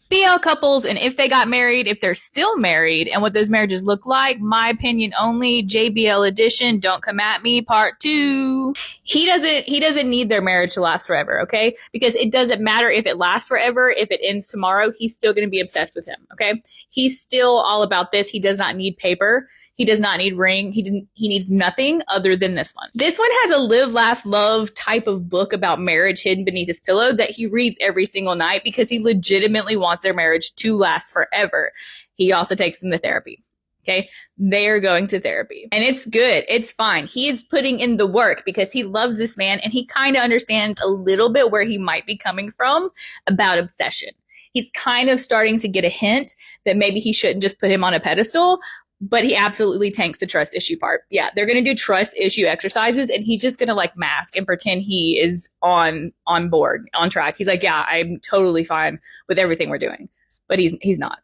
BL couples, and if they got married, if they're still married, and what those marriages look like, my opinion only, JBL edition, don't come at me, part 2. He doesn't need their marriage to last forever, okay? Because it doesn't matter if it lasts forever, if it ends tomorrow, he's still going to be obsessed with him, okay? He's still all about this. He does not need paper. He does not need ring. He needs nothing other than this one. This one has a live, laugh, love type of book about marriage hidden beneath his pillow that he reads every single night because he legitimately wants their marriage to last forever. He also takes them to therapy. Okay. They're going to therapy and it's good. It's fine. He is putting in the work because he loves this man and he kind of understands a little bit where he might be coming from about obsession. He's kind of starting to get a hint that maybe he shouldn't just put him on a pedestal, but he absolutely tanks the trust issue part. Yeah, they're going to do trust issue exercises and he's just going to like mask and pretend he is on board, on track. He's like, yeah, I'm totally fine with everything we're doing. But he's not.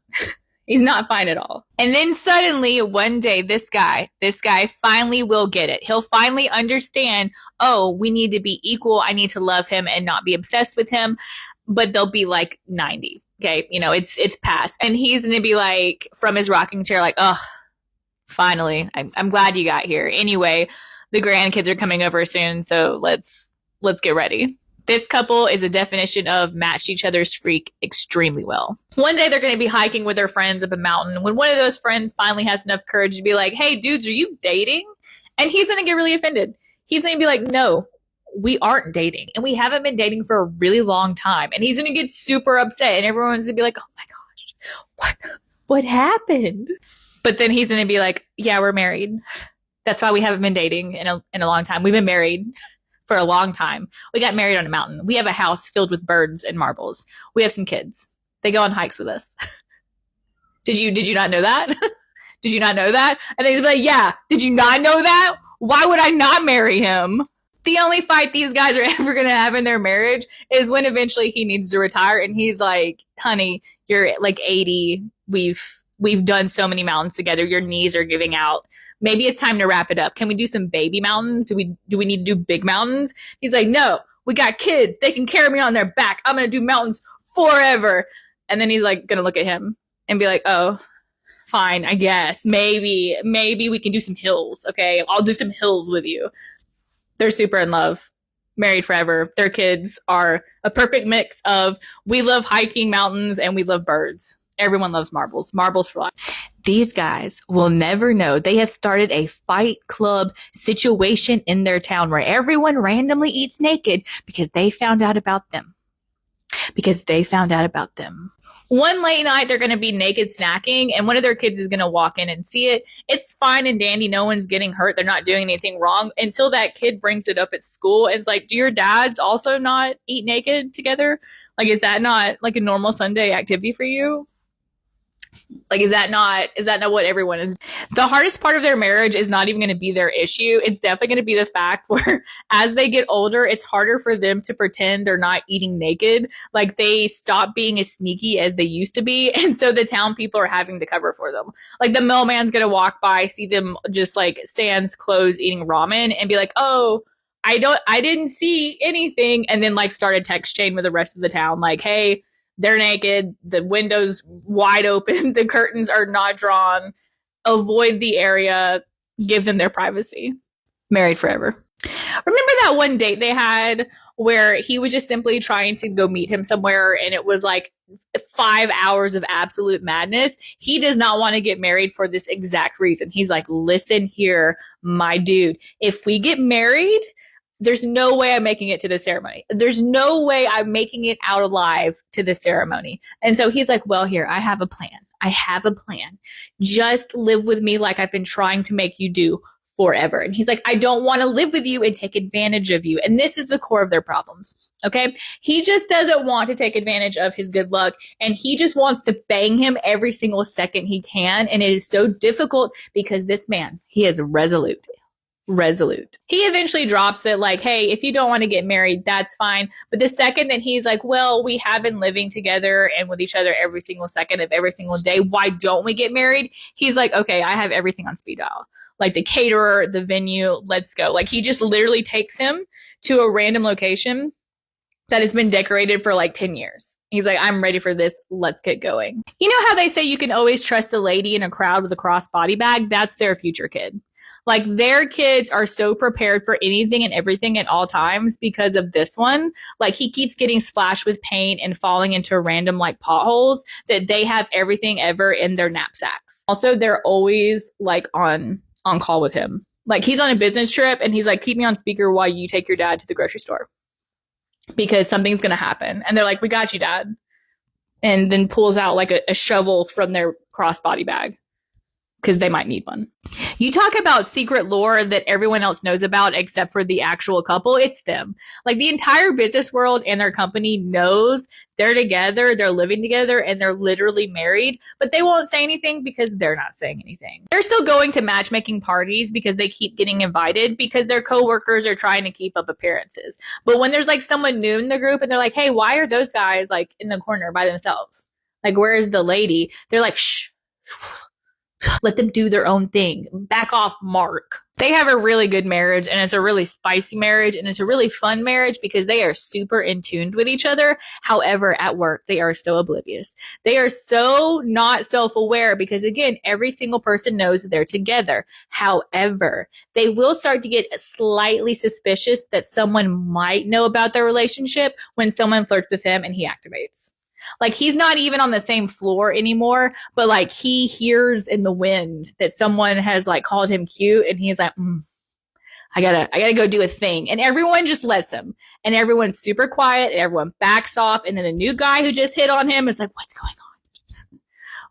He's not fine at all. And then suddenly one day, this guy finally will get it. He'll finally understand, oh, we need to be equal. I need to love him and not be obsessed with him. But they'll be like 90. Okay. You know, it's past. And he's going to be like from his rocking chair, like, oh, finally, I'm glad you got here. Anyway, the grandkids are coming over soon. So let's get ready. This couple is a definition of matched each other's freak extremely well. One day they're going to be hiking with their friends up a mountain when one of those friends finally has enough courage to be like, hey, dudes, are you dating? And he's going to get really offended. He's going to be like, no, we aren't dating. And we haven't been dating for a really long time. And he's going to get super upset. And everyone's going to be like, oh my gosh, what happened? But then he's going to be like, yeah, we're married. That's why we haven't been dating in a long time. We've been married for a long time. We got married on a mountain. We have a house filled with birds and marbles. We have some kids. They go on hikes with us. Did you not know that? Did you not know that? And then he's like, yeah, did you not know that? Why would I not marry him? The only fight these guys are ever going to have in their marriage is when eventually he needs to retire. And he's like, honey, you're like 80. We've done so many mountains together. Your knees are giving out. Maybe it's time to wrap it up. Can we do some baby mountains? Do we need to do big mountains? He's like, no, we got kids. They can carry me on their back. I'm going to do mountains forever. And then he's like going to look at him and be like, oh, fine, I guess. Maybe we can do some hills. Okay. I'll do some hills with you. They're super in love, married forever. Their kids are a perfect mix of we love hiking mountains and we love birds. Everyone loves marbles. Marbles for life. These guys will never know they have started a fight club situation in their town where everyone randomly eats naked because they found out about them. One late night, they're going to be naked snacking, and one of their kids is going to walk in and see it. It's fine and dandy. No one's getting hurt. They're not doing anything wrong until that kid brings it up at school. And it's like, do your dads also not eat naked together? Like, is that not like a normal Sunday activity for you? Like, is that not what everyone is? The hardest part of their marriage is not even going to be their issue. It's definitely going to be the fact where as they get older, it's harder for them to pretend they're not eating naked. Like, they stop being as sneaky as they used to be. And so the town people are having to cover for them. Like, the mailman's going to walk by, see them just like sans clothes eating ramen and be like, oh, I didn't see anything. And then like start a text chain with the rest of the town. Like, hey, they're naked, the window's wide open, the curtains are not drawn, avoid the area, give them their privacy. Married forever. Remember that one date they had where he was just simply trying to go meet him somewhere and it was like 5 hours of absolute madness? He does not want to get married for this exact reason. He's like, listen here, my dude, if we get married, there's no way I'm making it to the ceremony. There's no way I'm making it out alive to the ceremony. And so he's like, well, here, I have a plan. Just live with me like I've been trying to make you do forever. And he's like, I don't want to live with you and take advantage of you. And this is the core of their problems. Okay. He just doesn't want to take advantage of his good luck. And he just wants to bang him every single second he can. And it is so difficult because this man, he is resolute. He eventually drops it like, hey, if you don't want to get married, that's fine. But the second that he's like, well, we have been living together and with each other every single second of every single day, why don't we get married? He's like, okay, I have everything on speed dial. Like the caterer, the venue, let's go. Like he just literally takes him to a random location that has been decorated for like 10 years. He's like, I'm ready for this. Let's get going. You know how they say you can always trust a lady in a crowd with a crossbody bag? That's their future kid. Like their kids are so prepared for anything and everything at all times because of this one. Like he keeps getting splashed with paint and falling into random like potholes that they have everything ever in their knapsacks. Also, they're always like on call with him. Like he's on a business trip and he's like, keep me on speaker while you take your dad to the grocery store because something's going to happen. And they're like, we got you, dad. And then pulls out like a shovel from their crossbody bag because they might need one. You talk about secret lore that everyone else knows about except for the actual couple. It's them. Like the entire business world and their company knows they're together, they're living together, and they're literally married, but they won't say anything because they're not saying anything. They're still going to matchmaking parties because they keep getting invited because their coworkers are trying to keep up appearances. But when there's like someone new in the group and they're like, hey, why are those guys like in the corner by themselves? Like, where is the lady? They're like, shh. Let them do their own thing. Back off, Mark. They have a really good marriage and it's a really spicy marriage and it's a really fun marriage because they are super in tune with each other. However, at work, they are so oblivious. They are so not self-aware because again, every single person knows that they're together. However, they will start to get slightly suspicious that someone might know about their relationship when someone flirts with him and he activates. Like he's not even on the same floor anymore, but like he hears in the wind that someone has like called him cute and he's like, I gotta go do a thing. And everyone just lets him and everyone's super quiet and everyone backs off. And then the new guy who just hit on him is like, what's going on?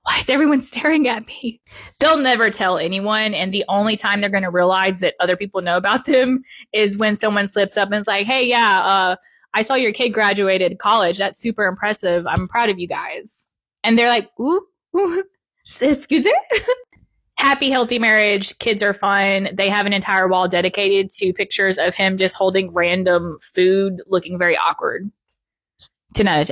Why is everyone staring at me? They'll never tell anyone. And the only time they're going to realize that other people know about them is when someone slips up and is like, hey, yeah, I saw your kid graduated college. That's super impressive. I'm proud of you guys. And they're like, ooh, excuse me? Happy, healthy marriage. Kids are fun. They have an entire wall dedicated to pictures of him just holding random food looking very awkward. 10 out of 10.